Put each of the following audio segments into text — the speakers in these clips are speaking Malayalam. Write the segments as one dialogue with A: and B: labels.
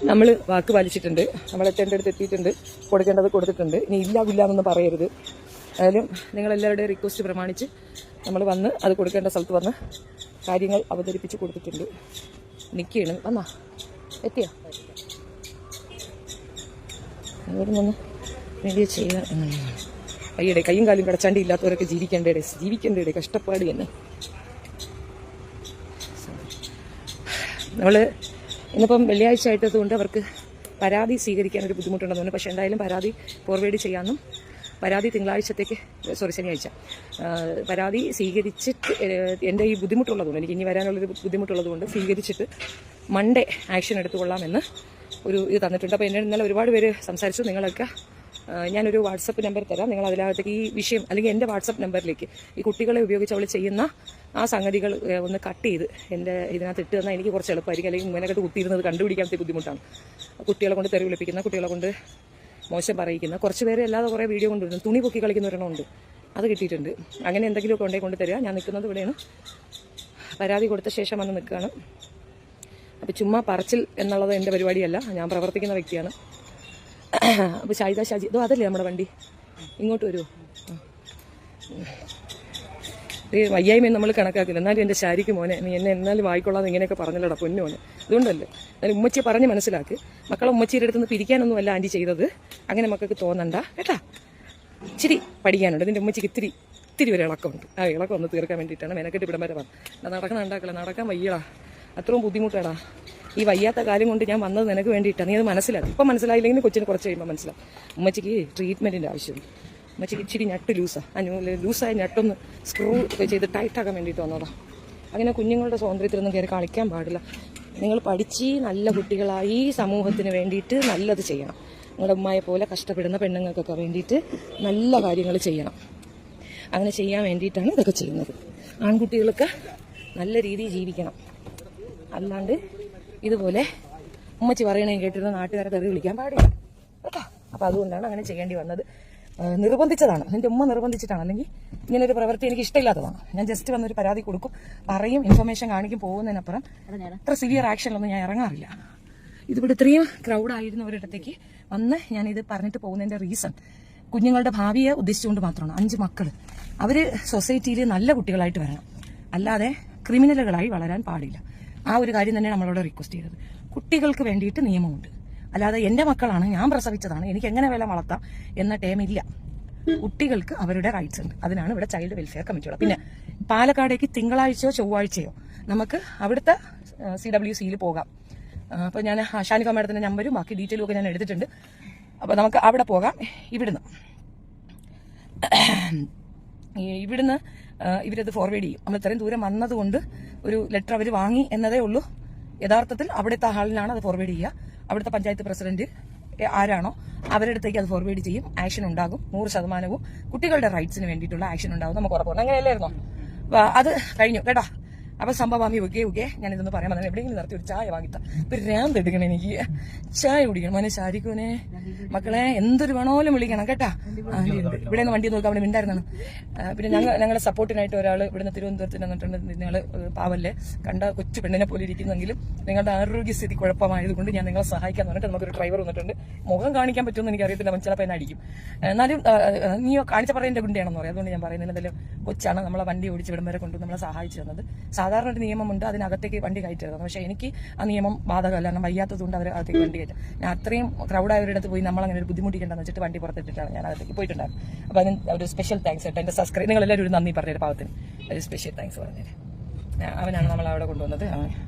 A: നമ്മൾ വാക്ക് പാലിച്ചിട്ടുണ്ട്, നമ്മൾ എത്തേണ്ടടുത്ത് എത്തിയിട്ടുണ്ട്, കൊടുക്കേണ്ടത് കൊടുത്തിട്ടുണ്ട്. ഇനി ഇല്ലാന്നൊന്നും പറയരുത്. ഏതായാലും നിങ്ങളെല്ലാവരുടെയും റിക്വസ്റ്റ് പ്രമാണിച്ച് നമ്മൾ വന്ന് അത് കൊടുക്കേണ്ട സ്ഥലത്ത് വന്ന് കാര്യങ്ങൾ അവതരിപ്പിച്ച് കൊടുത്തിട്ടുണ്ട്. നിൽക്കുകയാണ്. വന്നാ എത്തിയാ ഇവിടെ നിന്ന് വേണ്ടി ചെയ്യാൻ അയ്യടെ കൈയും കാലും കിടച്ചാണ്ടി ഇല്ലാത്തവരൊക്കെ ജീവിക്കേണ്ടേ കഷ്ടപ്പാട് തന്നെ. നമ്മൾ ഇന്നിപ്പം വെള്ളിയാഴ്ച ആയിട്ടതുകൊണ്ട് അവർക്ക് പരാതി സ്വീകരിക്കാനൊരു ബുദ്ധിമുട്ടുണ്ടെന്ന് തോന്നുന്നു. പക്ഷേ എന്തായാലും പരാതി ഫോർവേഡ് ചെയ്യാമെന്നും പരാതി തിങ്കളാഴ്ചത്തേക്ക് ശനിയാഴ്ച പരാതി സ്വീകരിച്ചിട്ട് എൻ്റെ ഈ ബുദ്ധിമുട്ടുള്ളതുകൊണ്ട് എനിക്ക് ഇനി വരാനുള്ളൊരു ബുദ്ധിമുട്ടുള്ളതുകൊണ്ട് സ്വീകരിച്ചിട്ട് മൺഡേ ആക്ഷൻ എടുത്തുകൊള്ളാമെന്ന് ഒരു ഇത് തന്നിട്ടുണ്ട്. അപ്പോൾ എന്നെ ഇന്നലെ ഒരുപാട് പേര് സംസാരിച്ചു. നിങ്ങളൊക്കെ ഞാനൊരു വാട്സപ്പ് നമ്പർ തരാം, നിങ്ങൾ അതിനകത്തേക്ക് ഈ വിഷയം അല്ലെങ്കിൽ എൻ്റെ വാട്സപ്പ് നമ്പറിലേക്ക് ഈ കുട്ടികളെ ഉപയോഗിച്ച് അവൾ ചെയ്യുന്ന ആ സംഗതികൾ ഒന്ന് കട്ട് ചെയ്ത് എൻ്റെ ഇതിനകത്ത് ഇട്ട് തന്നാൽ എനിക്ക് കുറച്ച് എളുപ്പമായിരിക്കും. അല്ലെങ്കിൽ ഇങ്ങനെയൊക്കെ കുത്തിയിരുന്നത് കണ്ടുപിടിക്കാത്ത ബുദ്ധിമുട്ടാണ്. കുട്ടികളെ കൊണ്ട് തെറി വിളിപ്പിക്കുന്ന, കുട്ടികളെ കൊണ്ട് മോശം പറയിക്കുന്ന കുറച്ച് പേര് അല്ലാതെ കുറേ വീഡിയോ കൊണ്ടുവരുന്നു. തുണി പൊക്കി കളിക്കുന്നവരെണ്ണമുണ്ട്, അത് കിട്ടിയിട്ടുണ്ട്. അങ്ങനെ എന്തെങ്കിലുമൊക്കെ കൊണ്ട് തരിക. ഞാൻ നിൽക്കുന്നത് ഇവിടെയാണ്. പരാതി കൊടുത്ത ശേഷം വന്ന് നിൽക്കുകയാണ്. അപ്പോൾ ചുമ്മാ പറച്ചിൽ എന്നുള്ളത് എൻ്റെ പരിപാടിയല്ല, ഞാൻ പ്രവർത്തിക്കുന്ന വ്യക്തിയാണ്. അപ്പോൾ ഷാജി ഇതോ അതല്ലേ നമ്മുടെ വണ്ടി, ഇങ്ങോട്ട് വരുമോ? വയ്യായ്മയും നമ്മൾ കണക്കാക്കില്ല. എന്നാലും എൻ്റെ ശാരിക്ക് മോനെ നീ എന്നെ എന്നാലും വായിക്കൊള്ളാതെ ഇങ്ങനെയൊക്കെ പറഞ്ഞല്ലടാ പൊന്നോനെ. അതുകൊണ്ടല്ലേ എന്നാലും ഉമ്മച്ചിയെ പറഞ്ഞ് മനസ്സിലാക്ക്. മക്കളെ ഉമ്മച്ചിയുടെ അടുത്തുനിന്ന് പിരിക്കാനൊന്നും അല്ല ആൻറ്റി ചെയ്തത്. അങ്ങനെ മക്കൾക്ക് തോന്നണ്ട കേട്ടാ. ഇച്ചിരി പഠിക്കാനുണ്ട്. ഇതിൻ്റെ ഉമ്മച്ചിക്ക് ഇത്തിരി ഒരു ഇളക്കമുണ്ട്. ആ ഇളക്കം ഒന്ന് തീർക്കാൻ വേണ്ടിയിട്ടാണ് മെനക്കെട്ട് ഇവിടം വരെ വന്നത്. നടക്കണം ഉണ്ടാക്കില്ല, നടക്കാൻ വയ്യടാ, അത്രയും ബുദ്ധിമുട്ടാടാ. ഈ വയ്യാത്ത കാര്യം കൊണ്ട് ഞാൻ വന്നത് നിനക്ക് വേണ്ടിയിട്ടാണ്. നീ അത് മനസ്സിലാക്കി. ഇപ്പം മനസ്സിലായില്ലെങ്കിൽ കൊച്ചിന് കുറച്ച് കഴിയുമ്പോൾ മനസ്സിലാവും. ഉമ്മച്ചിക്ക് ട്രീറ്റ്മെൻറ്റിൻ്റെ ആവശ്യമുണ്ട്. ഉമ്മച്ചിക്ക് ഇച്ചിരി ഞട്ട് ലൂസായ ഞട്ടൊന്ന് സ്ക്രൂ ചെയ്ത് ടൈറ്റാക്കാൻ വേണ്ടിയിട്ട് വന്നതാ. അങ്ങനെ കുഞ്ഞുങ്ങളുടെ സ്വാതന്ത്ര്യത്തിലൊന്നും കയറി കളിക്കാൻ പാടില്ല. നിങ്ങൾ പഠിച്ച് നല്ല കുട്ടികളായി സമൂഹത്തിന് വേണ്ടിയിട്ട് നല്ലത് ചെയ്യണം. നിങ്ങളുടെ ഉമ്മയെ പോലെ കഷ്ടപ്പെടുന്ന പെണ്ണുങ്ങൾക്കൊക്കെ വേണ്ടിയിട്ട് നല്ല കാര്യങ്ങൾ ചെയ്യണം. അങ്ങനെ ചെയ്യാൻ വേണ്ടിയിട്ടാണ് ഇതൊക്കെ ചെയ്യുന്നത്. ആൺകുട്ടികൾക്ക് നല്ല രീതിയിൽ ജീവിക്കണം. അല്ലാണ്ട് ഇതുപോലെ ഉമ്മച്ചി പറയണേ കേട്ടിരുന്ന നാട്ടുകാരെ തെറി വിളിക്കാൻ പാടില്ല കേട്ടോ. അപ്പോൾ അതുകൊണ്ടാണ് അങ്ങനെ ചെയ്യേണ്ടി വന്നത്. നിർബന്ധിച്ചതാണ്, എൻ്റെ ഉമ്മ നിർബന്ധിച്ചിട്ടാണ്. അല്ലെങ്കിൽ ഇങ്ങനൊരു പ്രവൃത്തി എനിക്ക് ഇഷ്ടമില്ലാത്തതാണ്. ഞാൻ ജസ്റ്റ് വന്നൊരു പരാതി കൊടുക്കും, പറയും, ഇൻഫർമേഷൻ കാണിക്കും, പോകുന്നതിനപ്പുറം അത്ര സിവിയർ ആക്ഷനിലൊന്നും ഞാൻ ഇറങ്ങാറില്ല. ഇതിവിടെ ഇത്രയും ക്രൗഡായിരുന്ന ഒരിടത്തേക്ക് വന്ന് ഞാനിത് പറഞ്ഞിട്ട് പോകുന്നതിൻ്റെ റീസൺ കുഞ്ഞുങ്ങളുടെ ഭാവിയെ ഉദ്ദേശിച്ചുകൊണ്ട് മാത്രമാണ്. 5 മക്കൾ അവർ സൊസൈറ്റിയിൽ നല്ല കുട്ടികളായിട്ട് വരണം, അല്ലാതെ ക്രിമിനലുകളായി വളരാൻ പാടില്ല. ആ ഒരു കാര്യം തന്നെ നമ്മളോട് റിക്വസ്റ്റ് ചെയ്തത്. കുട്ടികൾക്ക് വേണ്ടിയിട്ട് നിയമമുണ്ട്, അല്ലാതെ എൻ്റെ മക്കളാണ്, ഞാൻ പ്രസവിച്ചതാണ്, എനിക്ക് എങ്ങനെ വേല വളർത്താം എന്ന ടേമില്ല. കുട്ടികൾക്ക് അവരുടെ റൈറ്റ്സ് ഉണ്ട്. അതിനാണ് ഇവിടെ ചൈൽഡ് വെൽഫെയർ കമ്മിറ്റികൾ. പിന്നെ പാലക്കാടേക്ക് തിങ്കളാഴ്ചയോ ചൊവ്വാഴ്ചയോ നമുക്ക് അവിടുത്തെ CWCയിൽ പോകാം. അപ്പോൾ ഞാൻ ഷാനിഫ മാഡത്തിൻ്റെ നമ്പരും ബാക്കി ഡീറ്റെയിലും ഒക്കെ ഞാൻ എടുത്തിട്ടുണ്ട്. അപ്പോൾ നമുക്ക് അവിടെ പോകാം. ഇവിടുന്ന് ഇവരത് ഫോർവേഡ് ചെയ്യും. നമ്മൾ ഇത്രയും ദൂരം വന്നതുകൊണ്ട് ഒരു ലെറ്റർ അവർ വാങ്ങി എന്നതേ ഉള്ളൂ. യഥാർത്ഥത്തിൽ അവിടുത്തെ ഹാളിലാണ് അത് ഫോർവേഡ് ചെയ്യുക. അവിടുത്തെ പഞ്ചായത്ത് പ്രസിഡന്റ് ആരാണോ അവരുടെ അടുത്തേക്ക് അത് ഫോർവേഡ് ചെയ്യും. ആക്ഷൻ ഉണ്ടാകും. 100% കുട്ടികളുടെ റൈറ്റ്സിന് വേണ്ടിയിട്ടുള്ള ആക്ഷൻ ഉണ്ടാകും. നമുക്ക് ഉറപ്പാണ്. അങ്ങനെയല്ലായിരുന്നോ? അത് കഴിഞ്ഞു കേട്ടോ. അപ്പോൾ സംഭവം ഓക്കെ ഞാനിതൊന്ന് പറയാൻ വന്നത്. എവിടെയെങ്കിലും നിർത്തി ഒരു ചായ വാങ്ങിത്ത. ഇപ്പം എടുക്കണം എനിക്ക് ചായ കുടിക്കണം. മോനെ ശാരിക്കോനെ മക്കളെ എന്തൊരു വേണോലും വിളിക്കണം കേട്ടാ. ഇവിടെ നിന്ന് വണ്ടി നോക്കാം, അവിടെ ഉണ്ടായിരുന്നാണ്. പിന്നെ ഞങ്ങളുടെ സപ്പോർട്ടിനായിട്ട് ഒരാൾ ഇവിടുന്ന് തിരുവനന്തപുരത്തിന് വന്നിട്ടുണ്ട്. നിങ്ങൾ പാവല്ലേ, കണ്ട കൊച്ചു പെണ്ണിനെ പോലെ ഇരിക്കുന്നെങ്കിലും നിങ്ങളുടെ ആരോഗ്യസ്ഥിതി കുഴപ്പമായതുകൊണ്ട് ഞാൻ നിങ്ങളെ സഹായിക്കാന്ന് പറഞ്ഞിട്ട് നമുക്കൊരു ഡ്രൈവർ വന്നിട്ടുണ്ട്. മുഖം കാണിക്കാൻ പറ്റുമെന്ന് എനിക്ക് അറിയത്തില്ല, ചിലപ്പോൾ എന്നെ അടിക്കും. എന്നാലും നീ കാണിച്ച പറയുന്നത് ഗുണ്ടിയാണെന്ന് പറയും. അതുകൊണ്ട് ഞാൻ പറയുന്നില്ല. എന്തായാലും കൊച്ചാണ് നമ്മളെ വണ്ടി ഓടിച്ച് ഇവിടം വരെ കൊണ്ട് നമ്മളെ സഹായിച്ചു തന്നത്. സാധാരണ ഒരു നിയമമുണ്ട്, അതിനകത്തേക്ക് വണ്ടി കയറ്റരുത്. പക്ഷേ എനിക്ക് ആ നിയമം ബാധകമല്ല. കാരണം വയ്യാത്തതുകൊണ്ട് അവർ അകത്തേക്ക് വണ്ടി കയറ്റും. ഞാൻ അത്രയും ക്രൗഡായവരുടെ അടുത്ത് പോയി നമ്മളങ്ങനെ ഒരു ബുദ്ധിമുട്ടിക്കേണ്ടെന്ന് വെച്ചിട്ട് വണ്ടി പുറത്തിട്ടിട്ടാണ് ഞാൻ അകത്തേക്ക് പോയിട്ടുണ്ടായിരുന്നു. അപ്പോൾ അതിന് ഒരു സ്പെഷ്യൽ താങ്ക്സ് കേട്ടോ. എൻ്റെ സബ്സ്ക്രൈബ് നിങ്ങളെല്ലാവരും ഒരു നന്ദി പറഞ്ഞൊരു പാവത്തിന് ഒരു സ്പെഷ്യൽ താങ്ക്സ് പറഞ്ഞത്. അവനാണ് നമ്മളവിടെ കൊണ്ടുവന്നത്,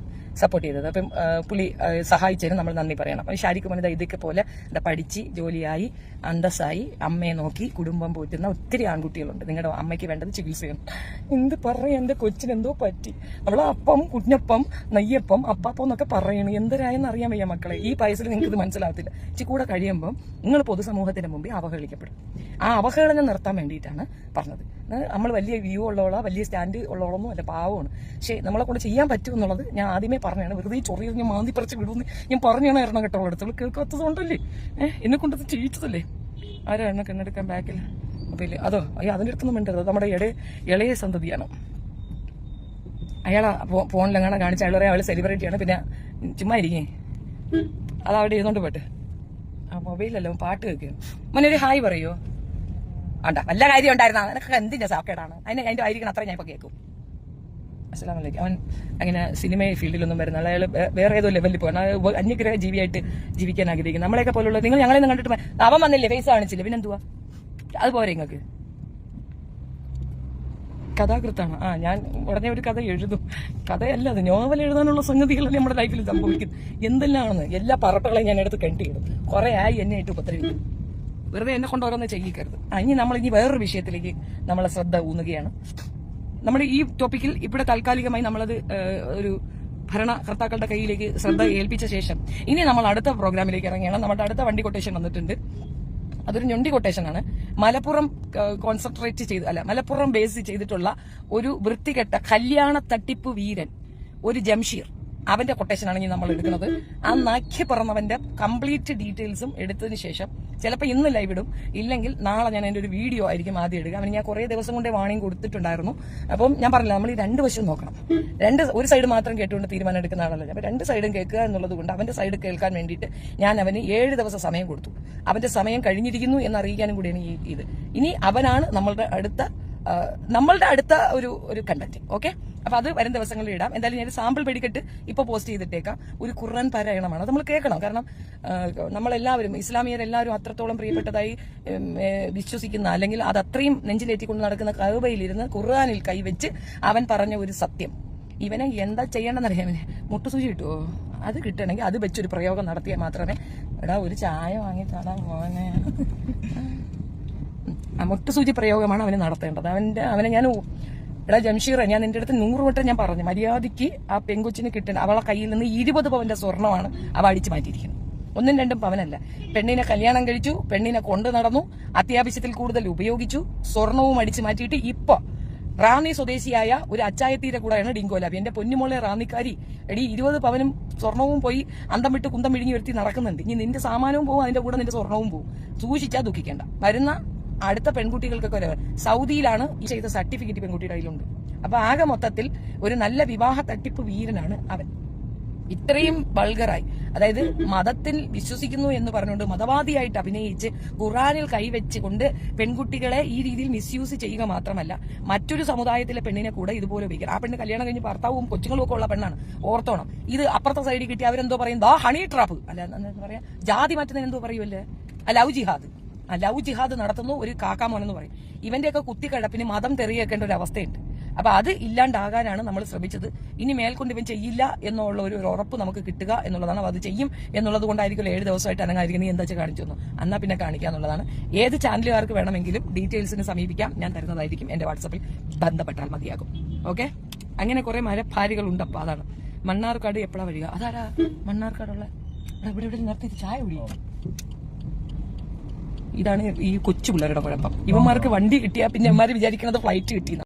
A: സപ്പോർട്ട് ചെയ്തത്. അപ്പം പുള്ളി സഹായിച്ചതിന് നമ്മൾ നന്ദി പറയണം. ഷാരിക്കുമോനെ ഇതൊക്കെ പോലെ പഠിച്ച് ജോലിയായി അന്തസ്സായി അമ്മയെ നോക്കി കുടുംബം പോറ്റുന്ന ഒത്തിരി ആൺകുട്ടികളുണ്ട്. നിങ്ങളുടെ അമ്മയ്ക്ക് വേണ്ടത് ചികിത്സയാണ്. എന്ത് പറയാം, എൻ്റെ കൊച്ചിനെന്തോ പറ്റി. നമ്മൾ അപ്പം കുഞ്ഞപ്പം നെയ്യപ്പം അപ്പാപ്പം എന്നൊക്കെ പറയണം. എന്തരായെന്ന് അറിയാൻ വയ്യ മക്കളെ. ഈ വയസ്സിൽ നിങ്ങൾക്ക് ഇത് മനസ്സിലാകത്തില്ല. ഇച്ചിരി കൂടെ കഴിയുമ്പം നിങ്ങൾ പൊതുസമൂഹത്തിന്റെ മുമ്പിൽ അവഹേളിക്കപ്പെടും. ആ അവഹേളനം നിർത്താൻ വേണ്ടിയിട്ടാണ് പറഞ്ഞത്. നമ്മൾ വലിയ വ്യൂ ഉള്ളവളോ വലിയ സ്റ്റാൻഡ് ഉള്ളവളൊന്നും അല്ല, പാവമാണ്. പക്ഷേ നമ്മളെ കൊണ്ട് ചെയ്യാൻ പറ്റുമെന്നുള്ളത് ഞാൻ ആദ്യമേ പറഞ്ഞാണ്. വെറുതെ ചൊറിയത് ഞാൻ മാന്തി പറിച്ച് വിടുമെന്ന് ഞാൻ പറഞ്ഞാണ് എണ്ണം കേട്ടോളൂ. അടുത്തുള്ള കേൾക്കാത്തതുകൊണ്ടല്ലേ, എന്നെ കൊണ്ടത് ചെയ്യിച്ചതല്ലേ. ആരാ എണ്ണൊക്കെ എണ്ണെടുക്കാൻ ബാക്കിൽ? അപ്പം ഇല്ലേ അതോ അതിൻ്റെ അടുത്തൊന്നും വേണ്ടത്. നമ്മുടെ ഇളയ സന്തതിയാണ്. അയാളാ ഫോണിലെങ്ങനെ കാണിച്ച അയാൾ സെലിബ്രിറ്റിയാണ്. പിന്നെ ചുമ്മാ ഇരിക്കേ അതവിടെ ഇരുന്നോണ്ട് പോട്ടെ. ആ മൊബൈലല്ലോ പാട്ട് കേൾക്കുക. മോനൊരു ഹായ് പറയോ? ആണ്ടാ വല്ല കാര്യം ഉണ്ടായിരുന്ന നിനക്ക് എന്തിന്റെ സാക്കേടാണ്? അതിന്റെ ആയിരിക്കണം അത്ര ഞാൻ ഇപ്പൊ കേൾക്കും. അസ്സലാമു അലൈക്കും. അവൻ അങ്ങനെ സിനിമ ഫീൽഡിലൊന്നും വരുന്ന അയാൾ വേറെ ഏതോ ലെവലിൽ പോകണം, അന്യഗ്രഹ ജീവിയായിട്ട് ജീവിക്കാൻ ആഗ്രഹിക്കുന്നത്. നമ്മളെയൊക്കെ പോലുള്ള നിങ്ങൾ ഞങ്ങളെയൊന്നും കണ്ടിട്ട് അവൻ വന്നില്ലേ, ഫേസ് കാണിച്ചില്ല, പിന്നെന്തുവാ? അതുപോലെ നിങ്ങൾക്ക് കഥാകൃത്താണ്. ഞാൻ ഉടനെ ഒരു കഥ എഴുതും. കഥയല്ല അത്, നോവൽ എഴുതാനുള്ള സംഗതികളല്ലേ നമ്മുടെ ലൈഫിൽ സംഭവിക്കുന്നത്. എന്തെല്ലാണെന്ന് എല്ലാ പറട്ടുകളെയും ഞാൻ എടുത്ത് കണ്ടിടും. കുറെ ആയി എന്നെ ആയിട്ട് ഉപദ്രവിക്കും. വെറുതെ എന്നെ കൊണ്ട് ഓരോന്ന് ചെയ്യിക്കരുത്. ഇനി നമ്മളിനി വേറൊരു വിഷയത്തിലേക്ക് നമ്മളെ ശ്രദ്ധ ഊന്നുകയാണ്. നമ്മുടെ ഈ ടോപ്പിക്കിൽ ഇവിടെ താൽക്കാലികമായി നമ്മളത് ഒരു ഭരണകർത്താക്കളുടെ കയ്യിലേക്ക് ശ്രദ്ധ ഏൽപ്പിച്ച ശേഷം ഇനി നമ്മൾ അടുത്ത പ്രോഗ്രാമിലേക്ക് ഇറങ്ങിയാണ്. നമ്മുടെ അടുത്ത വണ്ടി കൊട്ടേഷൻ വന്നിട്ടുണ്ട്. അതൊരു ഞൊണ്ടി കൊട്ടേഷനാണ്. മലപ്പുറം മലപ്പുറം ബേസ് ചെയ്തിട്ടുള്ള ഒരു വൃത്തികെട്ട കല്യാണ തട്ടിപ്പ് വീരൻ, ഒരു ജംഷീർ, അവന്റെ കൊട്ടേഷനാണ് ഇനി നമ്മൾ എടുക്കുന്നത്. ആ നാഖ്യ പറഞ്ഞവന്റെ കംപ്ലീറ്റ് ഡീറ്റെയിൽസും എടുത്തതിന് ശേഷം ചിലപ്പോൾ ഇന്ന് ലൈവ് ഇടും, ഇല്ലെങ്കിൽ നാളെ ഞാൻ അതിന്റെ ഒരു വീഡിയോ ആയിരിക്കും ആദ്യം എടുക്കുക. അവന് ഞാൻ കുറെ ദിവസം കൊണ്ടേ വാണിംഗ് കൊടുത്തിട്ടുണ്ടായിരുന്നു. അപ്പം ഞാൻ പറഞ്ഞില്ല, നമ്മൾ ഈ രണ്ട് വശവും നോക്കണം. ഒരു സൈഡ് മാത്രം കേട്ടുകൊണ്ട് തീരുമാനം എടുക്കുന്ന ആളല്ല. അപ്പൊ രണ്ട് സൈഡും കേൾക്കുക എന്നുള്ളത് കൊണ്ട് അവന്റെ സൈഡ് കേൾക്കാൻ വേണ്ടിയിട്ട് ഞാൻ അവന് 7 ദിവസം സമയം കൊടുത്തു. അവന്റെ സമയം കഴിഞ്ഞിരിക്കുന്നു എന്നറിയിക്കാനും കൂടിയാണ് ഇത്. ഇനി അവനാണ് നമ്മളുടെ അടുത്ത ഒരു കണ്ടന്റ്. ഓക്കെ, അപ്പൊ അത് വരും ദിവസങ്ങളിൽ ഇടാം. എന്തായാലും ഞാൻ സാമ്പിൾ വെടിക്കെട്ട് ഇപ്പൊ പോസ്റ്റ് ചെയ്തിട്ടേക്കാം. ഒരു ഖുർആൻ പാരായണമാണ്, അത് നമ്മൾ കേൾക്കണം. കാരണം നമ്മളെല്ലാവരും ഇസ്ലാമിയരെല്ലാവരും അത്രത്തോളം പ്രിയപ്പെട്ടതായി വിശ്വസിക്കുന്ന, അല്ലെങ്കിൽ അത് അത്രയും നെഞ്ചിലേറ്റിക്കൊണ്ട് നടക്കുന്ന കഅബയിലിരുന്ന് ഖുർആനിൽ കൈവച്ച് അവൻ പറഞ്ഞ ഒരു സത്യം. ഇവനെ എന്താ ചെയ്യേണ്ടെന്നറിയാം. മുട്ടുസൂചി കിട്ടുമോ? അത് കിട്ടണമെങ്കിൽ അത് വെച്ചൊരു പ്രയോഗം നടത്തിയാൽ മാത്രമേ ഒരു ചായ വാങ്ങി തടാ മോനെ. മുട്ടുസൂചി പ്രയോഗമാണ് അവന് നടത്തേണ്ടത്. അവനെ ഞാൻ ജംഷീറെ, ഞാൻ നിന്റെ അടുത്ത് 100 വട്ടം ഞാൻ പറഞ്ഞു, മര്യാദയ്ക്ക് ആ പെങ്കൊച്ചിന് കിട്ടേണ്ട അവളെ കയ്യിൽ നിന്ന് 20 പവന്റെ സ്വർണ്ണമാണ് അവ അടിച്ചു മാറ്റിയിരിക്കുന്നത്. 1ഉം 2ഉം പവനല്ല. പെണ്ണിനെ കല്യാണം കഴിച്ചു, പെണ്ണിനെ കൊണ്ടു നടന്നു, അത്യാവശ്യത്തിൽ കൂടുതൽ ഉപയോഗിച്ചു, സ്വർണവും അടിച്ചു മാറ്റിയിട്ട് ഇപ്പൊ റാന്നി സ്വദേശിയായ ഒരു അച്ചായത്തീരെ കൂടെയാണ് ഡിങ്കോലാബി. എന്റെ പൊന്നുമോളെ റാന്നിക്കാരി, 20 പവനും സ്വർണവും പോയി അന്തം വിട്ട് കുന്തം വിഴുങ്ങി വരുത്തി നടക്കുന്നുണ്ട്. ഇനി നിന്റെ സാമാനവും പോകും, അതിന്റെ കൂടെ നിന്റെ സ്വർണവും പോകും. സൂക്ഷിച്ചാൽ ദുഃഖിക്കേണ്ട. വരുന്ന അടുത്ത പെൺകുട്ടികൾക്കൊക്കെ സൗദിയിലാണ് ഈ ചെയ്ത സർട്ടിഫിക്കറ്റ് പെൺകുട്ടിയുടെ കയ്യിലുണ്ട്. അപ്പൊ ആകെ മൊത്തത്തിൽ ഒരു നല്ല വിവാഹ തട്ടിപ്പ് വീരനാണ് അവൻ. ഇത്രയും വൾഗറായി, അതായത് മതത്തിൽ വിശ്വസിക്കുന്നു എന്ന് പറഞ്ഞുകൊണ്ട് മതവാദിയായിട്ട് അഭിനയിച്ച് ഖുർആനിൽ കൈവച്ചുകൊണ്ട് പെൺകുട്ടികളെ ഈ രീതിയിൽ മിസ്യൂസ് ചെയ്യുക മാത്രമല്ല, മറ്റൊരു സമുദായത്തിലെ പെണ്ണിനെ കൂടെ ഇതുപോലെ ഉപയോഗിക്കണം. ആ പെണ്ണ് കല്യാണം കഴിഞ്ഞ് ഭർത്താവും കൊച്ചുങ്ങളും ഒക്കെ ഉള്ള പെണ്ണാണ്, ഓർത്തോണം. ഇത് അപ്പുറത്തെ സൈഡിൽ കിട്ടി അവരെന്തോ പറയും, ഹണി ട്രാപ്പ് അല്ല, എന്താ പറയാ, ജാതി മാറ്റുന്നതിന് എന്തോ പറയുമല്ലേ, ലവ് ജിഹാദ് നടത്തുന്നു ഒരു കാക്കാമോനെന്ന് പറയും. ഇവന്റെയൊക്കെ കുത്തിക്കടപ്പിന് മതം തെറിയേക്കേണ്ട ഒരു അവസ്ഥയുണ്ട്. അപ്പൊ അത് ഇല്ലാണ്ടാകാനാണ് നമ്മൾ ശ്രമിച്ചത്. ഇനി മേൽക്കൊണ്ട് ഇവൻ ചെയ്യില്ല എന്നുള്ള ഒരു ഉറപ്പ് നമുക്ക് കിട്ടുക എന്നുള്ളതാണ്. അത് ചെയ്യും എന്നുള്ളത് കൊണ്ടായിരിക്കും 7 ദിവസമായിട്ട് അനങ്ങായിരിക്കും. നീ എന്താ വെച്ചാൽ കാണിച്ചു തന്നു, എന്നാ പിന്നെ കാണിക്കാന്നുള്ളതാണ്. ഏത് ചാനലുകാർക്ക് വേണമെങ്കിലും ഡീറ്റെയിൽസിന് സമീപിക്കാം, ഞാൻ തരുന്നതായിരിക്കും. എന്റെ വാട്സപ്പിൽ ബന്ധപ്പെട്ടാൽ മതിയാകും. ഓക്കെ, അങ്ങനെ കുറെ മരഭാരികൾ ഉണ്ട്. അപ്പൊ അതാണ് മണ്ണാർക്കാട് എപ്പോഴാ വരിക? അതാരാ മണ്ണാർക്കാടുള്ള? ഇവിടെ നിർത്തി ചായ കുടിയോ? ഇതാണ് ഈ കൊച്ചു പിള്ളേരുടെ കുഴപ്പം. ഇവന്മാർക്ക് വണ്ടി കിട്ടിയാൽ പിന്നെ ഇവന്മാര് വിചാരിക്കുന്നത് ഫ്ലൈറ്റ് കിട്ടിയെന്ന്.